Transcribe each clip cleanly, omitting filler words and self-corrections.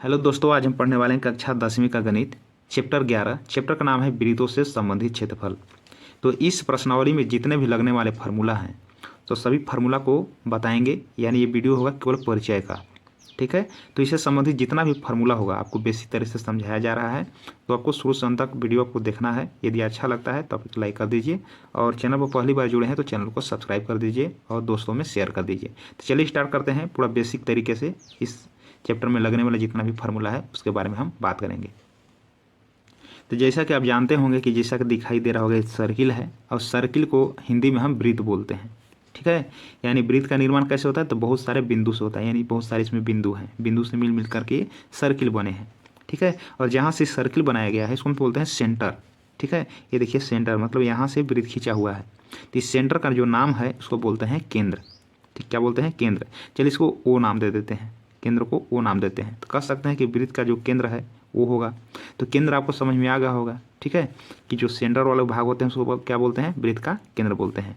Hello दोस्तों, आज हम पढ़ने वाले हैं कक्षा 10वीं का गणित चैप्टर 11। चैप्टर का नाम है वृत्तों से संबंधित क्षेत्रफल। तो इस प्रश्नावली में जितने भी लगने वाले फार्मूला हैं तो सभी फार्मूला को बताएंगे, यानी ये वीडियो होगा केवल परिचय का। ठीक है, तो इससे संबंधित जितना भी फार्मूला होगा आपको बेसिक तरह से समझाया जा रहा है। तो आपको शुरू से अंत तक वीडियो आपको देखना है। यदि अच्छा लगता है तो आप लाइक कर दीजिए, और चैनल पर पहली बार जुड़े हैं तो चैनल को सब्सक्राइब कर दीजिए और दोस्तों में शेयर कर दीजिए। तो चलिए स्टार्ट करते हैं। पूरा बेसिक तरीके से इस चैप्टर में लगने वाला जितना भी फार्मूला है उसके बारे में हम बात करेंगे। तो जैसा कि आप जानते होंगे कि जैसा कि दिखाई दे रहा होगा सर्किल है, और सर्किल को हिंदी में हम वृत्त बोलते हैं। ठीक है, यानी वृत्त का निर्माण कैसे होता है, तो बहुत सारे बिंदु से होता है, यानी बहुत सारे इसमें बिंदु हैं, बिंदु से मिल करके सर्किल बने हैं। ठीक है, और जहाँ से सर्किल बनाया गया है इसको हम बोलते हैं सेंटर। ठीक है, ये देखिए सेंटर मतलब यहाँ से वृत्त खींचा हुआ है, तो इस सेंटर का जो नाम है उसको बोलते हैं केंद्र। ठीक, क्या बोलते हैं? केंद्र। चलिए इसको ओ नाम दे देते हैं, केंद्र को ओ नाम देते हैं। तो कह सकते हैं कि वृत्त का जो केंद्र है वो होगा। तो केंद्र आपको समझ में आ गया होगा। ठीक है, कि जो सेंटर वाले भाग होते हैं उसको क्या बोलते हैं? वृत्त का केंद्र बोलते हैं।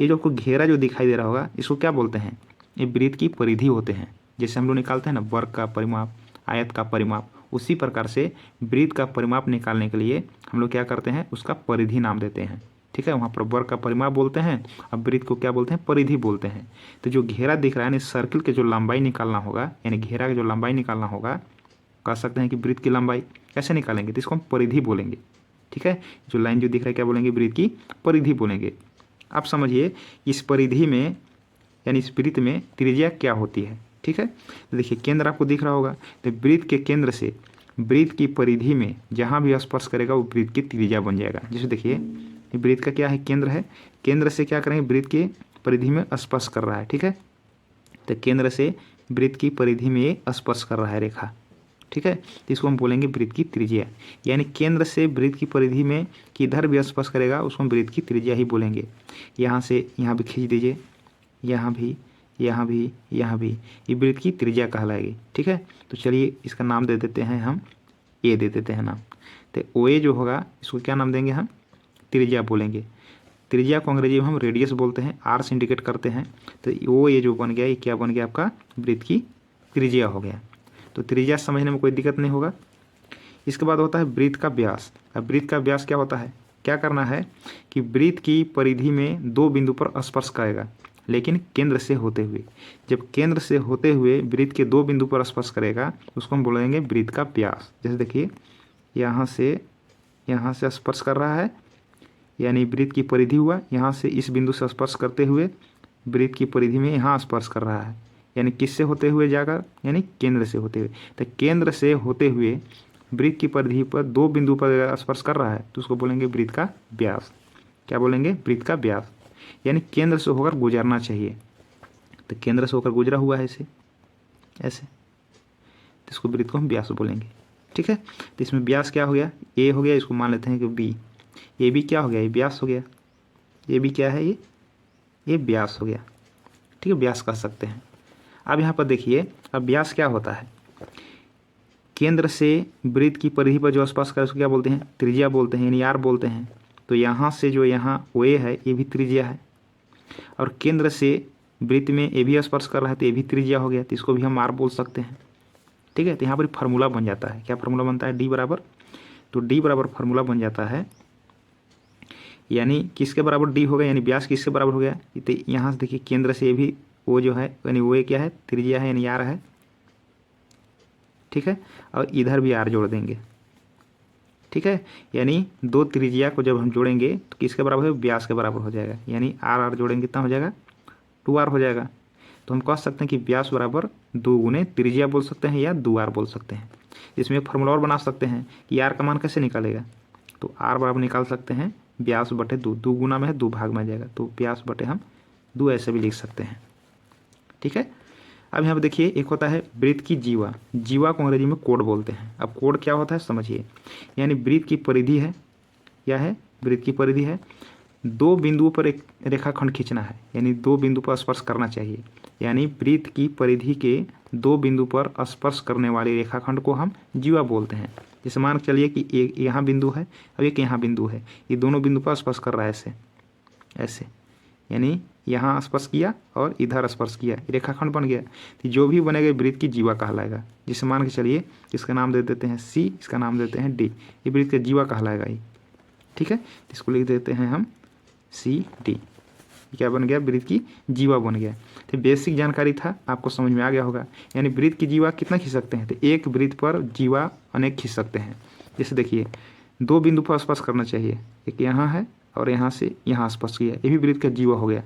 ये जो आपको घेरा जो दिखाई दे रहा होगा इसको क्या बोलते हैं? ये वृत्त की परिधि होते हैं। जैसे हम लोग निकालते हैं ना वर्ग का परिमाप, आयत का परिमाप, उसी प्रकार से वृत्त का परिमाप निकालने के लिए हम लोग क्या करते हैं? उसका परिधि नाम देते हैं। ठीक है, वहाँ पर वर्ग का परिमाप बोलते हैं, अब वृत्त को क्या बोलते हैं? परिधि बोलते हैं। तो जो घेरा दिख रहा है यानी सर्किल के जो लंबाई निकालना होगा, यानी घेरा का जो लंबाई निकालना होगा, कह सकते हैं कि वृत्त की लंबाई कैसे निकालेंगे? तो इसको हम परिधि बोलेंगे। ठीक है, जो लाइन जो दिख रहा है क्या बोलेंगे? वृत्त की परिधि बोलेंगे। आप समझिए इस परिधि में यानी इस वृत्त में त्रिज्या क्या होती है। ठीक है, तो देखिए केंद्र आपको दिख रहा होगा, तो वृत्त के केंद्र से वृत्त की परिधि में जहाँ भी स्पर्श करेगा वो वृत्त की त्रिज्या बन जाएगा। जैसे देखिए वृत्त का क्या है? केंद्र है, केंद्र से क्या करेंगे? वृत्त के परिधि में स्पर्श कर रहा है। ठीक है, तो केंद्र से वृत्त की परिधि में स्पर्श कर रहा है रेखा। ठीक है, तो इसको हम बोलेंगे वृत्त की त्रिज्या। यानी केंद्र से वृत्त की परिधि में किधर भी स्पर्श करेगा उसको हम वृत्त की त्रिज्या ही बोलेंगे। यहाँ से यहाँ भी खींच दीजिए, यहाँ भी, यहाँ भी, यहाँ भी, ये वृत्त की त्रिज्या कहलाएगी। ठीक है, तो चलिए इसका नाम दे देते हैं हम, ए दे देते हैं नाम। तो ओ ए जो होगा इसको क्या नाम देंगे? हम त्रिज्या बोलेंगे। त्रिज्या को अंग्रेजी में हम रेडियस बोलते हैं, आर से इंडिकेट करते हैं। तो वो ये जो बन गया ये क्या बन गया? आपका वृत्त की त्रिज्या हो गया। तो त्रिज्या समझने में कोई दिक्कत नहीं होगा। इसके बाद होता है वृत्त का व्यास। अब वृत्त का व्यास क्या होता है? क्या करना है कि वृत्त की परिधि में दो बिंदु पर स्पर्श करेगा, लेकिन केंद्र से होते हुए। जब केंद्र से होते हुए वृत्त के दो बिंदु पर स्पर्श करेगा उसको हम बोलेंगे वृत्त का व्यास। जैसे देखिए यहाँ से स्पर्श कर रहा है, यानी वृत्त की परिधि हुआ, यहाँ से इस बिंदु से स्पर्श करते हुए वृत्त की परिधि में यहाँ स्पर्श कर रहा है, यानी किससे होते हुए जाकर? यानी केंद्र से होते हुए। तो केंद्र से होते हुए वृत्त की परिधि पर दो बिंदु पर स्पर्श कर रहा है तो उसको बोलेंगे वृत्त का व्यास। क्या बोलेंगे? वृत्त का व्यास। यानी केंद्र से होकर गुजरना चाहिए, तो केंद्र से होकर गुजरा हुआ है ऐसे ऐसे, तो इसको वृत्त को हम व्यास बोलेंगे। ठीक है, तो इसमें व्यास क्या हो गया? ए हो गया, इसको मान लेते हैं कि बी। ये भी क्या हो गया? ये व्यास हो गया। ये भी क्या है? ये व्यास हो गया। ठीक है, व्यास कह सकते हैं। अब यहाँ पर देखिए, अब व्यास क्या होता है? केंद्र से वृत्त की परिधि पर जो स्पर्श करे उसको क्या बोलते हैं? त्रिज्या बोलते हैं, यानी आर बोलते हैं। तो यहाँ से जो यहाँ ओ ए है ये भी त्रिज्या है, और केंद्र से वृत्त में ए भी स्पर्श कर रहा है तो ये भी त्रिज्या हो गया, तो इसको भी हम आर बोल सकते हैं। ठीक है, तो यहाँ पर फार्मूला बन जाता है। क्या फार्मूला बनता है? डी बराबर, तो डी बराबर फार्मूला बन जाता है, यानी किसके बराबर? डी होगा, यानी व्यास किसके बराबर हो गया? तो यहाँ से देखिए केंद्र से भी वो जो है यानी वो क्या है? त्रिज्या है, यानी आर है। ठीक है, और इधर भी आर जोड़ देंगे। ठीक है, यानी दो त्रिज्या को जब हम जोड़ेंगे तो किसके बराबर है? व्यास के बराबर हो जाएगा, यानी आर आर जोड़ेंगे कितना हो जाएगा? 2r हो जाएगा। तो हम कह सकते हैं कि व्यास बराबर 2 गुने त्रिज्या बोल सकते हैं या 2r बोल सकते हैं। इसमें एक फार्मूला और बना सकते हैं कि आर का मान कैसे निकालेगा? तो आर बराबर निकाल सकते हैं व्यास बटे 2, 2 गुना में है 2 भाग में आ जाएगा, तो व्यास बटे हम 2 ऐसे भी लिख सकते हैं। ठीक है, अब यहाँ पर देखिए एक होता है वृत्त की जीवा। जीवा को अंग्रेजी में कोड बोलते हैं। अब कोड क्या होता है समझिए, यानी वृत्त की परिधि है, क्या है? वृत्त की परिधि है, दो बिंदुओं पर एक रेखाखंड खींचना है, यानी दो बिंदु पर स्पर्श करना चाहिए। यानी वृत्त की परिधि के दो बिंदु पर स्पर्श करने वाले रेखाखंड को हम जीवा बोलते हैं। जैसे मान के चलिए कि एक यहाँ बिंदु है और एक यहाँ बिंदु है, ये दोनों बिंदु पर स्पर्श कर रहा है ऐसे ऐसे, यानी यहाँ स्पर्श किया और इधर स्पर्श किया, रेखाखंड बन गया। तो जो भी बनेगा वृत्त की जीवा कहलाएगा। जिसे मान के चलिए इसका नाम दे देते हैं सी, इसका नाम देते हैं डी, ये वृत्त का जीवा कहलाएगा ये। ठीक है, तो इसको लिख देते हैं हम सी डी। क्या बन गया? वृत्त की जीवा बन गया। तो बेसिक जानकारी था, आपको समझ में आ गया होगा। यानी वृत्त की जीवा कितना खींच सकते हैं? तो एक वृत्त पर जीवा अनेक खींच सकते हैं। जैसे देखिए 2 बिंदु पर स्पर्श करना चाहिए, एक यहाँ है और यहाँ से यहाँ स्पर्श किया, ये भी वृत्त का जीवा हो गया,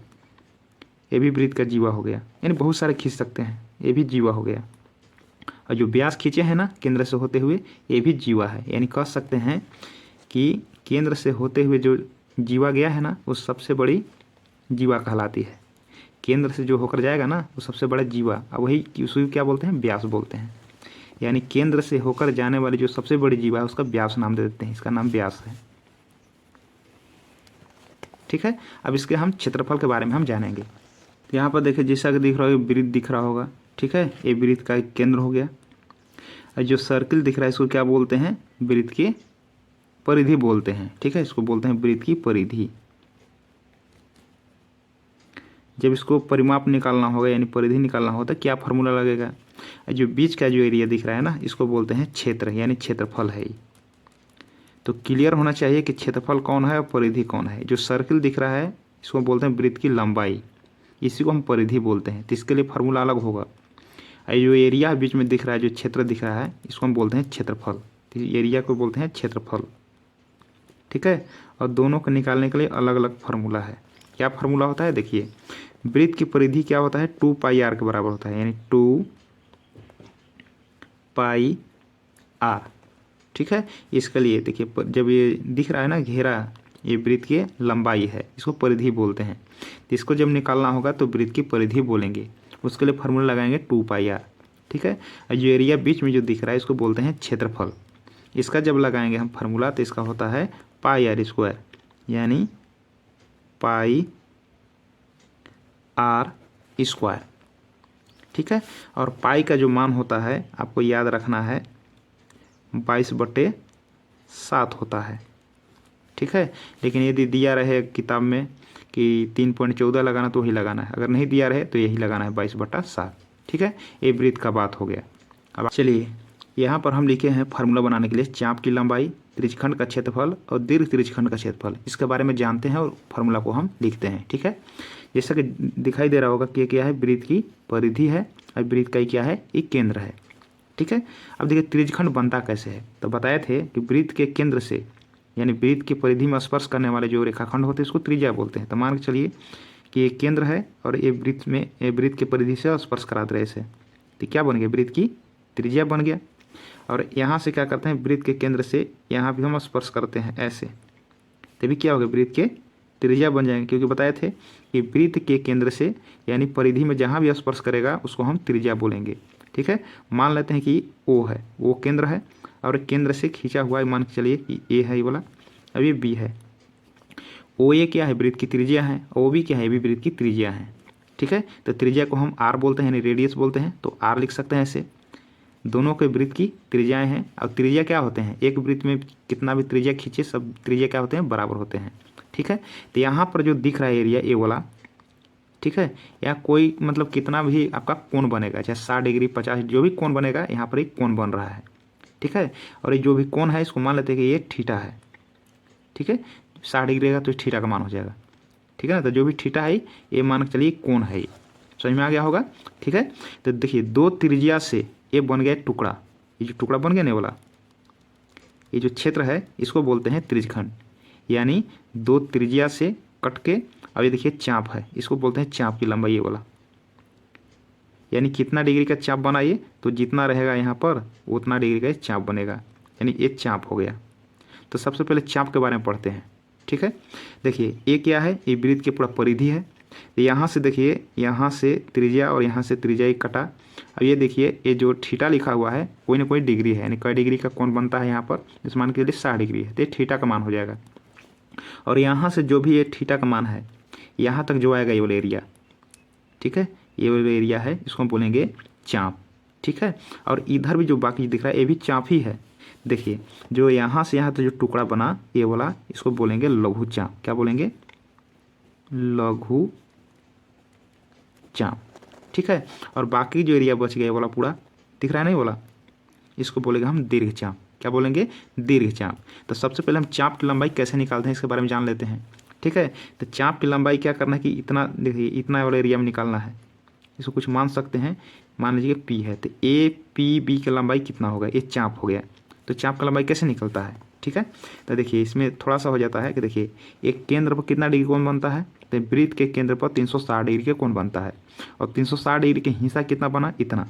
ये भी वृत्त का जीवा हो गया। यानी बहुत सारे खींच सकते हैं, ये भी जीवा हो गया। और जो व्यास खींचे हैं ना केंद्र से होते हुए, ये भी जीवा है। यानी कह सकते हैं कि केंद्र से होते हुए जो जीवा गया है ना, वो सबसे बड़ी जीवा कहलाती है। केंद्र से जो होकर जाएगा ना, वो सबसे बड़ा जीवा। अब वही उसको क्या बोलते हैं? व्यास बोलते हैं। यानी केंद्र से होकर जाने वाली जो सबसे बड़ी जीवा है उसका व्यास नाम दे देते हैं, इसका नाम व्यास है। ठीक है, अब इसके हम क्षेत्रफल के बारे में हम जानेंगे। तो यहाँ पर देखिए जैसा कि दिख रहा है वृत्त दिख रहा होगा। ठीक है, ये वृत्त का एक केंद्र हो गया। और जो सर्किल दिख रहा है इसको क्या बोलते हैं? वृत्त की परिधि बोलते हैं। ठीक है, इसको बोलते हैं वृत्त की परिधि। जब इसको परिमाप निकालना होगा यानी परिधि निकालना होगा तो क्या फार्मूला लगेगा? जो बीच का जो एरिया दिख रहा है ना, इसको बोलते हैं क्षेत्र, यानी क्षेत्रफल है। तो क्लियर होना चाहिए कि क्षेत्रफल कौन है और परिधि कौन है। जो सर्किल दिख रहा है इसको बोलते हैं वृत्त की लंबाई, इसी को हम परिधि बोलते हैं। तो इसके लिए फार्मूला अलग होगा। जो एरिया बीच में दिख रहा है, जो क्षेत्र दिख रहा है, इसको हम बोलते हैं क्षेत्रफल। तो एरिया को बोलते हैं क्षेत्रफल। ठीक है, और दोनों को निकालने के लिए अलग अलग फार्मूला है। क्या फार्मूला होता है? देखिए वृत्त की परिधि क्या होता है? 2 पाई आर के बराबर होता है, यानी 2 पाई आर। ठीक है, इसके लिए देखिए जब ये दिख रहा है ना घेरा, ये वृत्त की लंबाई है, इसको परिधि बोलते हैं। तो इसको जब निकालना होगा तो वृत्त की परिधि बोलेंगे, उसके लिए फार्मूला लगाएंगे 2 पाई आर। ठीक है, और जो एरिया बीच में जो दिख रहा है इसको बोलते हैं क्षेत्रफल। इसका जब लगाएंगे हम फार्मूला तो इसका होता है पाई आर स्क्वायर, यानी पाई आर स्क्वायर। ठीक है, और पाई का जो मान होता है आपको याद रखना है 22/7 होता है। ठीक है, लेकिन यदि दिया रहे किताब में कि 3.14 लगाना तो वही लगाना है, अगर नहीं दिया रहे तो यही लगाना है 22/7। ठीक है, ये वृत्त का बात हो गया। अब चलिए यहाँ पर हम लिखे हैं फार्मूला बनाने के लिए चाप की लंबाई, त्रिज्यखंड का क्षेत्रफल और दीर्घ त्रिज्यखंड का क्षेत्रफल। इसके बारे में जानते हैं और फार्मूला को हम लिखते हैं। ठीक है, जैसा कि दिखाई दे रहा होगा कि क्या है? वृत्त की परिधि है और वृत्त का क्या है? एक केंद्र है। ठीक है, अब देखिए त्रिज्यखंड बनता कैसे है। तो बताए थे कि वृत्त के केंद्र से यानी वृत्त की परिधि में स्पर्श करने वाले जो रेखाखंड होते हैं इसको त्रिज्या बोलते हैं। तो मान के चलिए कि एक केंद्र है और ये वृत्त की परिधि से स्पर्श करा दे रहे से, तो क्या बन गया? वृत्त की त्रिज्या बन गया। और यहाँ से क्या करते हैं? वृत्त के केंद्र से यहाँ भी हम स्पर्श करते हैं ऐसे, तभी क्या होगा? वृत्त के त्रिज्या बन जाएंगे, क्योंकि बताए थे कि वृत्त के केंद्र से यानी परिधि में जहाँ भी स्पर्श करेगा उसको हम त्रिज्या बोलेंगे। ठीक है, मान लेते हैं कि ओ है, वो केंद्र है और केंद्र से खींचा हुआ है, मान के चलिए कि ए है ये वाला, अब ये बी है। ओ ए क्या है? वृत्त की त्रिज्या है। ओ बी क्या है? ये भी वृत्त की त्रिज्या है। ठीक है, तो त्रिज्या को हम आर बोलते हैं, यानी रेडियस बोलते हैं। तो आर लिख सकते हैं ऐसे। दोनों के वृत्त की त्रिज्याएं हैं। अब त्रिज्या क्या होते हैं? एक वृत्त में कितना भी त्रिज्या खींचे सब त्रिज्या क्या होते हैं? बराबर होते हैं। ठीक है, तो यहाँ पर जो दिख रहा है एरिया ए वाला, ठीक है, या कोई मतलब कितना भी आपका कोण बनेगा, चाहे 60 डिग्री 50 जो भी कोण बनेगा, यहाँ पर एक कोण बन रहा है। ठीक है, और ये जो भी कोण है इसको मान लेते हैं कि ये थीटा है। ठीक है, 60 डिग्री का तो थीटा का मान हो जाएगा। ठीक है ना, तो जो भी थीटा है ये मान के चलिए कोण है, ये समझ में आ गया होगा। ठीक है, तो देखिए 2 त्रिज्या से ये बन गया टुकड़ा, ये जो टुकड़ा बन गया ना वाला, ये जो क्षेत्र है इसको बोलते हैं त्रिज्यखंड। यानी 2 त्रिज्या से कट के, अब ये देखिए चाप है, इसको बोलते हैं चाप की लंबाई ये वाला। यानी कितना डिग्री का चाप बना ये? तो जितना रहेगा यहाँ पर उतना डिग्री का चाप बनेगा, यानी ये चाप हो गया। तो सबसे पहले चाप के बारे में पढ़ते हैं। ठीक है, देखिए ये क्या है? ये वृत्त की पूरा परिधि है। यहाँ से देखिए, यहाँ से त्रिज्या और यहाँ से त्रिज्या ही कटा। अब ये देखिए ये जो थीटा लिखा हुआ है कोई ना कोई डिग्री है, यानी कई डिग्री का कोण बनता है यहाँ पर, इस मान के लिए 60 डिग्री है, तो ये थीटा का मान हो जाएगा। और यहाँ से जो भी ये थीटा का मान है यहाँ तक जो आएगा ये वाला एरिया, ठीक है, ये वाला एरिया है, इसको हम बोलेंगे चाप। ठीक है, और इधर भी जो बाकी दिख रहा है ये भी चाप ही है। देखिए जो यहाँ से यहाँ तक जो टुकड़ा बना ये वाला, इसको बोलेंगे लघु चाप। क्या बोलेंगे? लघु चाप, ठीक है। और बाकी जो एरिया बच गया वाला पूरा दिख रहा है नहीं वाला, इसको बोलेंगे हम दीर्घ चाप। क्या बोलेंगे? दीर्घ चाप। तो सबसे पहले हम चाप की लंबाई कैसे निकालते हैं इसके बारे में जान लेते हैं, ठीक है। तो चाप की लंबाई क्या करना है कि इतना, देखिए इतना वाला एरिया में निकालना है। इसको कुछ मान सकते हैं, मान लीजिए पी है, तो ए पी बी की लंबाई कितना होगा, ये चाप हो गया। तो चाप का लंबाई कैसे निकलता है, ठीक है। तो देखिए इसमें थोड़ा सा हो जाता है कि देखिए एक केंद्र पर कितना डिग्री कोण बनता है, तो वृत्त के केंद्र पर 360 डिग्री के कोण बनता है, और 360 डिग्री के हिस्सा कितना बना, इतना,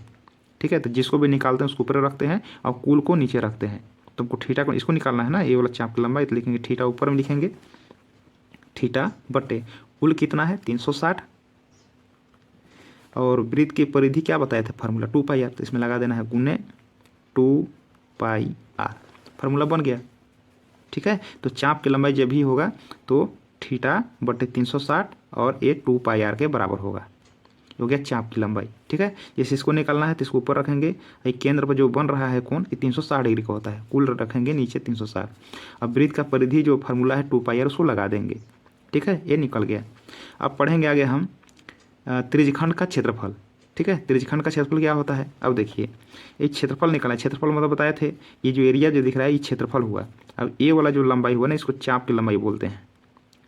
ठीक है। तो जिसको भी निकालते हैं उसको ऊपर रखते हैं और कुल को नीचे रखते हैं। तो हमको थीटा को इसको निकालना है ना, ये वाला चाप की लंबाई, तो लिखेंगे थीटा ऊपर में लिखेंगे, थीटा बटे कुल कितना है 360, और वृत्त की परिधि क्या बताया था फार्मूला 2 पाई आर, तो इसमें लगा देना है गुने 2 पाई आर, फार्मूला बन गया, ठीक है। तो चाप की लंबाई जब भी होगा तो थीटा बटे 360 और ये 2 पाई आर के बराबर होगा, हो गया चाप की लंबाई, ठीक है। जैसे इसको निकालना है तो इसको ऊपर रखेंगे, एक केंद्र पर जो बन रहा है कोण ये 360 डिग्री का होता है, कुल रखेंगे नीचे 360। अब वृत्त का परिधि जो फार्मूला है 2 पाई आर उसको लगा देंगे, ठीक है, ये निकल गया। अब पढ़ेंगे आगे हम त्रिज्यखंड का क्षेत्रफल, ठीक है। त्रिज्यखंड का क्षेत्रफल क्या होता है, अब देखिए ये क्षेत्रफल निकाला है, क्षेत्रफल मतलब बताए थे ये जो एरिया जो दिख रहा है ये क्षेत्रफल हुआ। अब ये वाला जो लंबाई हुआ ना इसको चाप की लंबाई बोलते हैं,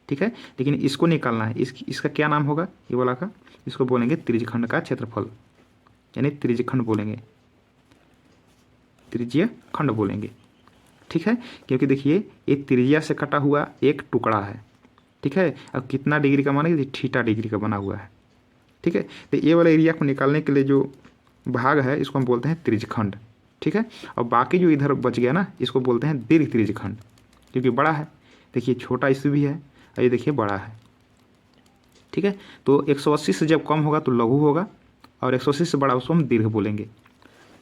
ठीक है। लेकिन इसको निकालना है, इसका क्या नाम होगा ये वाला का, इसको बोलेंगे त्रिज्यखंड का क्षेत्रफल, यानी त्रिज्यखंड बोलेंगे, त्रिज्यखंड बोलेंगे, ठीक है। क्योंकि देखिए ये त्रिज्या से कटा हुआ एक टुकड़ा है, ठीक है। अब कितना डिग्री का मानेंगे, थीटा डिग्री का बना हुआ है, ठीक है। तो ये वाला एरिया को निकालने के लिए जो भाग है इसको हम बोलते हैं त्रिज्यखंड, ठीक है। और बाकी जो इधर बच गया ना इसको बोलते हैं दीर्घ त्रिज्यखंड, क्योंकि बड़ा है, देखिए छोटा इससे भी है और ये देखिए बड़ा है, ठीक है। तो 180 से जब कम होगा तो लघु होगा, और 180 से बड़ा उसको हम दीर्घ बोलेंगे,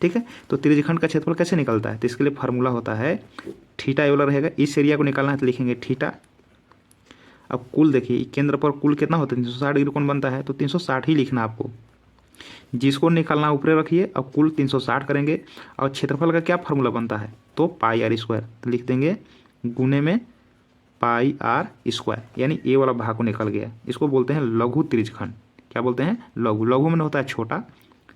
ठीक है। तो त्रिज्यखंड का क्षेत्रफल कैसे निकलता है, तो इसके लिए फार्मूला होता है थीटा ये वाला रहेगा, इस एरिया को निकालना है तो लिखेंगे थीटा। अब कुल देखिए केंद्र पर कुल कितना होता है 360 डिग्री कोण बनता है, तो 360 ही लिखना आपको, जिसको निकालना ऊपर रखिए। अब कुल 360 करेंगे, और क्षेत्रफल का क्या फार्मूला बनता है, तो पाई आर स्क्वायर, तो लिख देंगे गुने में पाई आर स्क्वायर, यानी ए वाला भाग को निकल गया। इसको बोलते हैं लघु त्रिज्यखंड, क्या बोलते हैं, लघु, लघु में होता है छोटा,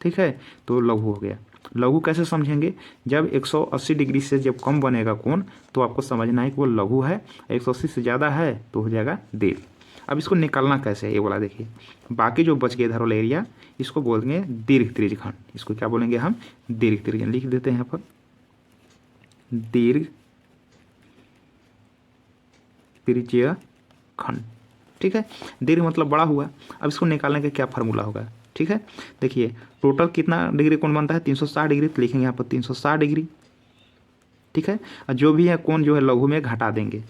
ठीक है। तो लघु हो गया। लघु कैसे समझेंगे, जब 180 डिग्री से जब कम बनेगा कोण तो आपको समझना है कि वो लघु है, 180 से ज़्यादा है तो हो जाएगा दीर्घ। अब इसको निकालना कैसे है ये वाला देखिए, बाकी जो बच गया इधर वाला एरिया इसको बोलेंगे दीर्घ त्रिज्यखंड, इसको क्या बोलेंगे हम, दीर्घ त्रिज्यखंड, लिख देते हैं यहाँ पर दीर्घ त्रिज्यखंड, ठीक है। दीर्घ मतलब बड़ा हुआ। अब इसको निकालने का क्या फार्मूला होगा, ठीक है। देखिए टोटल कितना डिग्री कोण बनता है 360 डिग्री, तो लिखेंगे यहाँ पर 360 डिग्री, ठीक है। और जो भी है कोण जो है लघु में घटा देंगे,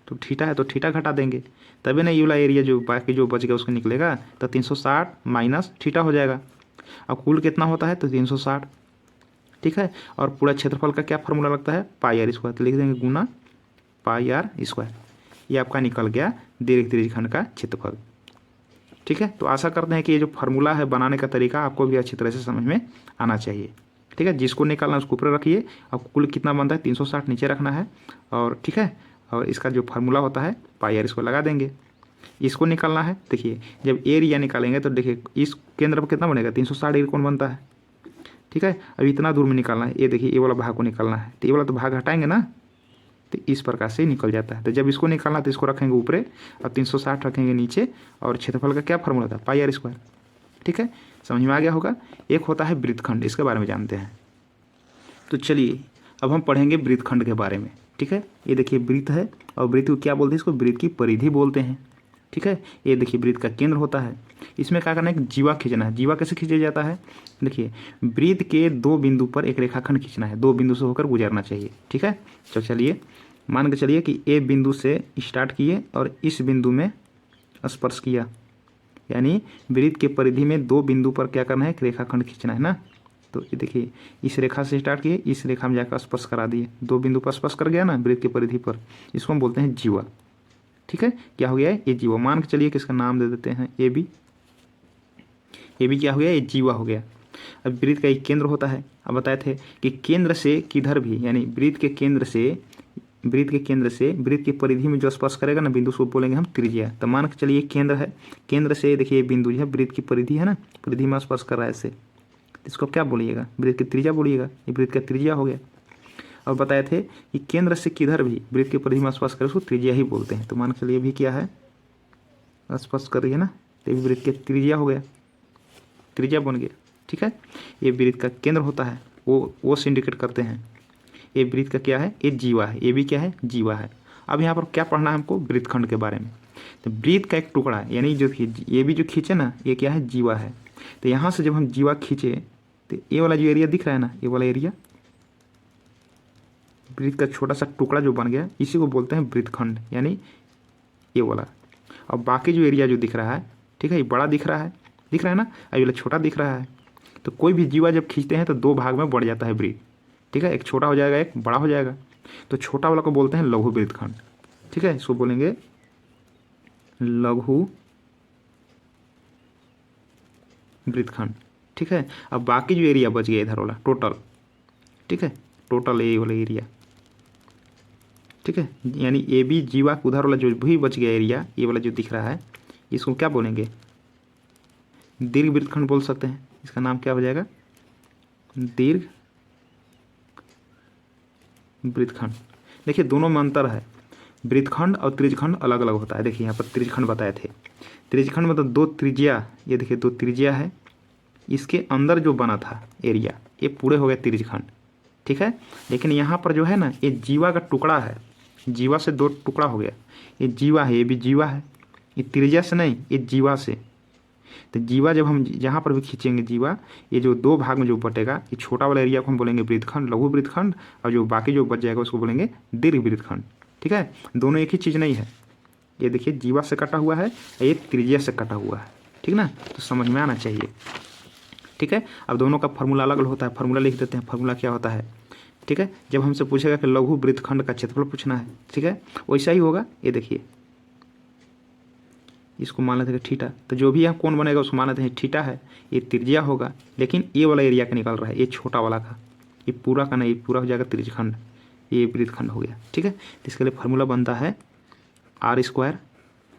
तो थीटा है तो थीटा घटा देंगे, तभी ना ये वाला एरिया जो बाकी जो बच गया उसको निकलेगा, तो 360 माइनस थीटा हो जाएगा। अब कुल कितना होता है तो 360, ठीक है। और पूरा क्षेत्रफल का क्या फार्मूला लगता है, पाई आर स्क्वायर, तो लिख देंगे गुना पाई आर स्क्वायर, ये आपका निकल गया दीर्घ त्रिज्यखंड का क्षेत्रफल, ठीक है। तो आशा करते हैं कि ये जो फार्मूला है बनाने का तरीका आपको भी अच्छी तरह से समझ में आना चाहिए, ठीक है। जिसको निकालना उसको ऊपर रखिए, अब कुल कितना बनता है 360 नीचे रखना है, और ठीक है। और इसका जो फार्मूला होता है पाई आर इसको लगा देंगे। इसको निकालना है, देखिए जब एरिया निकालेंगे तो देखिए इस केंद्र पर कितना बनेगा 360 डिग्री कोण बनता है, ठीक है। अब इतना दूर में निकालना है, ये देखिए ये वाला भाग को निकालना है, तो ये वाला तो भाग हटाएंगे ना, तो इस प्रकार से निकल जाता है। तो जब इसको निकालना तो इसको रखेंगे ऊपरे और 360 रखेंगे नीचे, और क्षेत्रफल का क्या फार्मूला था पाई आर स्क्वायर, ठीक है। समझ में आ गया होगा। एक होता है वृत्तखंड, इसके बारे में जानते हैं। तो चलिए अब हम पढ़ेंगे वृत्तखंड के बारे में, ठीक है। ये देखिए वृत्त है, और वृत्त को क्या बोलते हैं, इसको वृत्त की परिधि बोलते हैं, ठीक है। ये देखिए वृत्त का केंद्र होता है, इसमें क्या करना है जीवा खींचना है। जीवा कैसे खींचा जाता है, देखिए वृत्त के 2 बिंदु पर एक रेखाखंड खींचना है, 2 बिंदु से होकर गुजरना चाहिए, ठीक है। तो चलिए मान के चलिए कि ए बिंदु से स्टार्ट किए और इस बिंदु में स्पर्श किया, यानी वृत्त के परिधि में 2 बिंदु पर क्या करना है, एक रेखाखंड खींचना है ना। तो ये देखिए इस रेखा से स्टार्ट किए, इस रेखा में जाकर स्पर्श करा दिए, 2 बिंदु पर स्पर्श कर गया ना वृत्त के परिधि पर, इसको हम बोलते हैं जीवा, ठीक है। क्या हो गया है, ये जीवा। मान के चलिए कि इसका नाम दे देते हैं ए बी, ये भी क्या हो गया, ये जीवा हो गया। अब वृत्त का एक केंद्र होता है, अब बताए थे कि केंद्र से किधर भी, यानी वृत्त के केंद्र से वृत्त के केंद्र से वृत्त की परिधि में जो स्पर्श करेगा ना बिंदु, उसको बोलेंगे हम त्रिज्या। तो मान के चलिए केंद्र है, केंद्र से देखिए बिंदु जो है वृत्त की परिधि है ना, परिधि में स्पर्श कर रहा है इससे, इसको क्या बोलिएगा, वृत्त की त्रिज्या बोलिएगा। ये वृत्त का त्रिज्या हो गया। और बताए थे कि केंद्र से किधर भी वृत्त की परिधि में स्पर्श करे उसको त्रिज्या ही बोलते हैं। तो मान के चलिए भी क्या है, स्पर्श कर रही है ना, तो ये वृत्त की त्रिज्या हो गया, त्रिज्या बन गया। ठीक है, ये वृत्त का केंद्र होता है, वो से इंडिकेट करते हैं। ये वृत्त का क्या है, ये जीवा है, ये भी क्या है, जीवा है। अब यहाँ पर क्या पढ़ना है हमको, वृत्तखंड के बारे में। तो वृत्त का एक टुकड़ा यानी जो ये भी जो खींचे ना, ये क्या है, जीवा है। तो यहाँ से जब हम जीवा खींचे तो ये वाला जो एरिया दिख रहा है ना, ये वाला एरिया वृत्त का छोटा सा टुकड़ा जो बन गया, इसी को बोलते हैं वृत्तखंड, यानी ये वाला। और बाकी जो एरिया जो दिख रहा है, ठीक है, ये बड़ा दिख रहा है ना, अब ये वाला छोटा दिख रहा है। तो कोई भी जीवा जब खींचते हैं तो दो भाग में बढ़ जाता है वृत्त। ठीक है, एक छोटा हो जाएगा, एक बड़ा हो जाएगा। तो छोटा वाला को बोलते हैं लघु वृत्तखंड। ठीक है, इसको बोलेंगे लघु वृत्तखंड। ठीक है, अब बाकी जो एरिया बच गया इधर वाला टोटल, ठीक है, टोटल ये वाला एरिया, ठीक है, यानी ये भी जीवा का उधर वाला जो भी बच गया एरिया, ये वाला जो दिख रहा है, इसको क्या बोलेंगे, दीर्घ वृत्तखंड बोल सकते हैं। इसका नाम क्या हो जाएगा, दीर्घ वृत्तखंड। देखिए दोनों में अंतर है, वृत्तखंड और त्रिज्यखंड अलग अलग होता है। देखिए यहाँ पर त्रिज्यखंड बताए थे, त्रिज्यखंड मतलब दो त्रिज्या, ये देखिए दो त्रिज्या है, इसके अंदर जो बना था एरिया, ये पूरे हो गए त्रिज्यखंड। ठीक है, लेकिन यहाँ पर जो है ना, ये जीवा का टुकड़ा है, जीवा से दो टुकड़ा हो गया, ये जीवा है, ये भी जीवा है, ये त्रिज्या से नहीं, ये जीवा से। तो जीवा जब हम जहाँ पर भी खींचेंगे जीवा, ये जो दो भाग में जो बटेगा, ये छोटा वाला एरिया को हम बोलेंगे वृत्तखंड, लघु वृत्तखंड, और जो बाकी जो बच जाएगा उसको बोलेंगे दीर्घ वृत्तखंड। ठीक है, दोनों एक ही चीज़ नहीं है। ये देखिए जीवा से कटा हुआ है, ये त्रिज्या से कटा हुआ है। ठीक ना, तो समझ में आना चाहिए। ठीक है, अब दोनों का फार्मूला अलग अलग होता है, फार्मूला लिख देते हैं। फार्मूला क्या होता है, ठीक है, जब हमसे पूछेगा कि लघु वृत्तखंड का क्षेत्रफल पूछना है, ठीक है, वैसा ही होगा। ये देखिए इसको मान लेते हैं थीटा, तो जो भी यहाँ कौन बनेगा उसको मान लेते हैं थीटा है, ये त्रिज्या होगा, लेकिन ये वाला एरिया का निकल रहा है, ये छोटा वाला का, ये पूरा का नहीं, पूरा हो जाएगा त्रिज्यखंड, ये वृत्तखंड हो गया। ठीक है, तो इसके लिए फार्मूला बनता है r²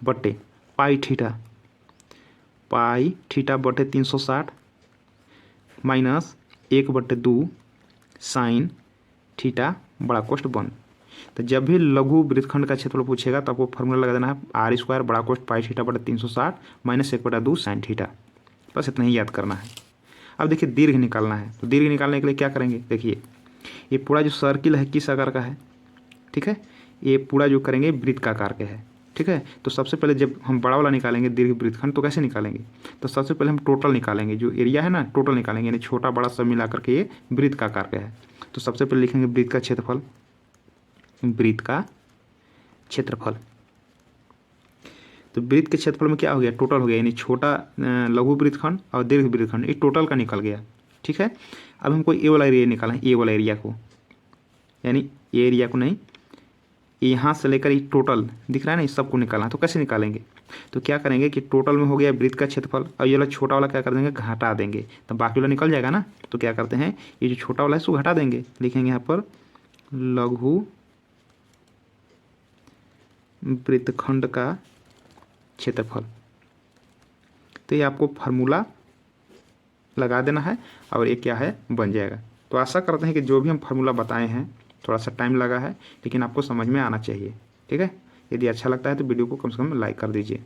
बटे पाई थीटा बटे 360 माइनस 1/2 साइन थीटा बड़ा कोष्ठ 1। तो जब भी लघु वृत्तखंड का क्षेत्रफल पूछेगा तो आपको फार्मूला लगा देना है r² बड़ा कोष्ठ पाई थीटा बटे 360 माइनस 1/2 साइन थीटा। बस इतना ही याद करना है। अब देखिए दीर्घ निकालना है, तो दीर्घ निकालने के लिए क्या करेंगे, देखिए ये पूरा जो सर्किल है किस आकार का है, ठीक है, ये पूरा जो करेंगे वृत्त का आकार के है। ठीक है, तो सबसे पहले जब हम बड़ा वाला निकालेंगे दीर्घ वृत्तखंड, तो कैसे निकालेंगे, तो सबसे पहले हम टोटल निकालेंगे, जो एरिया है ना टोटल निकालेंगे, यानी छोटा बड़ा सब मिला करके ये वृत्त का आकार का है। तो सबसे पहले लिखेंगे वृत्त का क्षेत्रफल, वृत्त का क्षेत्रफल। तो वृत्त के क्षेत्रफल में क्या हो गया, टोटल हो गया, यानी छोटा लघु वृत्तखंड और दीर्घ वृत्तखंड ये टोटल का निकल गया। ठीक है, अब हमको ये वाला एरिया निकालना है, ये वाला एरिया को, यानी ये एरिया को नहीं, यहाँ से लेकर ये टोटल दिख रहा है ना, इस सबको निकालना। तो कैसे निकालेंगे, तो क्या करेंगे कि टोटल में हो गया वृत्त का क्षेत्रफल, और ये वाला छोटा वाला क्या कर देंगे, घटा देंगे, तो बाकी वाला निकल जाएगा ना। तो क्या करते हैं, ये जो छोटा वाला है इसको घटा देंगे, लिखेंगे यहाँ पर लघु वृत्तखंड का क्षेत्रफल। तो ये आपको फार्मूला लगा देना है और ये क्या है, बन जाएगा। तो आशा करते हैं कि जो भी हम फार्मूला बताए हैं, थोड़ा सा टाइम लगा है लेकिन आपको समझ में आना चाहिए। ठीक है, यदि अच्छा लगता है तो वीडियो को कम से कम लाइक कर दीजिए।